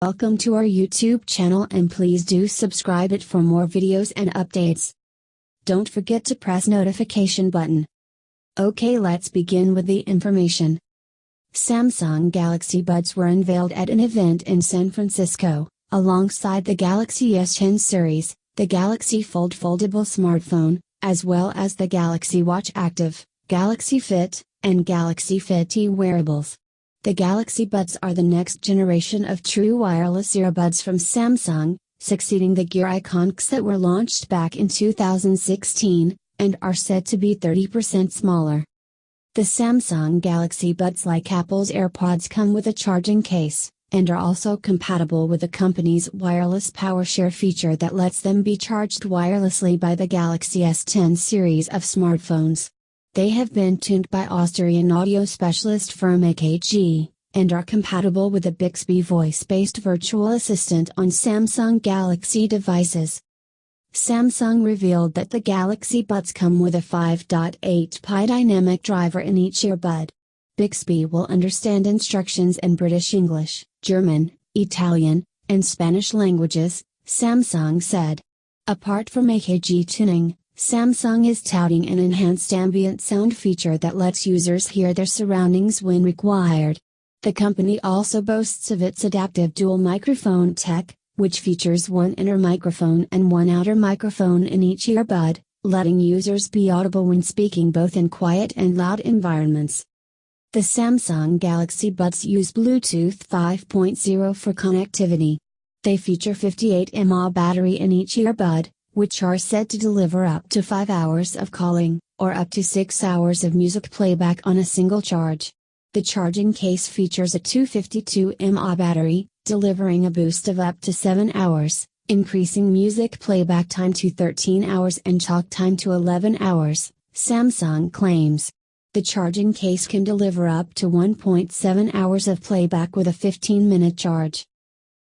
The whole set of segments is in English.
Welcome to our YouTube channel and please do subscribe it for more videos and updates. Don't forget to press notification button. Okay, let's begin with the information. Samsung Galaxy Buds were unveiled at an event in San Francisco, alongside the Galaxy S10 series, the Galaxy Fold foldable smartphone, as well as the Galaxy Watch Active, Galaxy Fit, and Galaxy Fit E wearables. The Galaxy Buds are the next generation of true wireless earbuds from Samsung, succeeding the Gear IconX that were launched back in 2016, and are said to be 30% smaller. The Samsung Galaxy Buds, like Apple's AirPods, come with a charging case, and are also compatible with the company's Wireless PowerShare feature that lets them be charged wirelessly by the Galaxy S10 series of smartphones. They have been tuned by Austrian audio specialist firm AKG, and are compatible with the Bixby voice-based virtual assistant on Samsung Galaxy devices. Samsung revealed that the Galaxy Buds come with a 5.8 pi dynamic driver in each earbud. Bixby will understand instructions in British English, German, Italian, and Spanish languages, Samsung said. Apart from AKG tuning, Samsung is touting an enhanced ambient sound feature that lets users hear their surroundings when required. The company also boasts of its adaptive dual microphone tech, which features one inner microphone and one outer microphone in each earbud, letting users be audible when speaking both in quiet and loud environments. The Samsung Galaxy Buds use Bluetooth 5.0 for connectivity. They feature 58 mAh battery in each earbud, which are said to deliver up to 5 hours of calling, or up to 6 hours of music playback on a single charge. The charging case features a 252 mAh battery, delivering a boost of up to 7 hours, increasing music playback time to 13 hours and talk time to 11 hours, Samsung claims. The charging case can deliver up to 1.7 hours of playback with a 15-minute charge.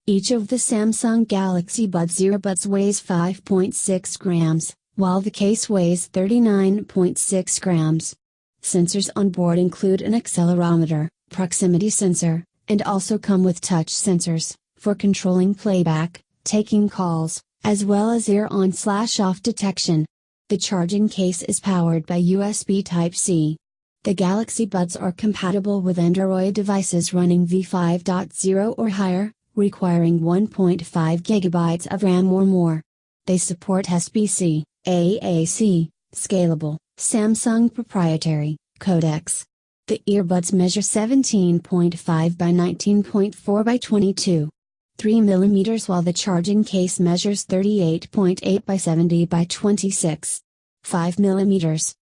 Each of the Samsung Galaxy Buds earbuds weighs 5.6 grams, while the case weighs 39.6 grams. Sensors on board include an accelerometer, proximity sensor, and also come with touch sensors, for controlling playback, taking calls, as well as ear-on/off detection. The charging case is powered by USB Type-C. The Galaxy Buds are compatible with Android devices running v5.0 or higher, requiring 1.5 GB of RAM or more. They support SBC, AAC, scalable, Samsung proprietary, codecs. The earbuds measure 17.5 by 19.4 by 22.3 mm, while the charging case measures 38.8 by 70 by 26.5 mm.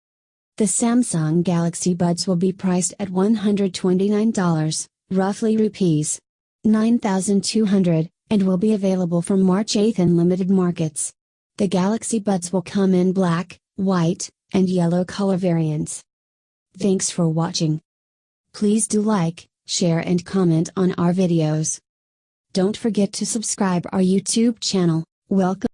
The Samsung Galaxy Buds will be priced at $129, roughly rupees 9,200, and will be available from March 8 in limited markets. The Galaxy Buds will come in black, white, and yellow color variants. Thanks for watching. Please do like, share and comment on our videos. Don't forget to subscribe our YouTube channel. Welcome.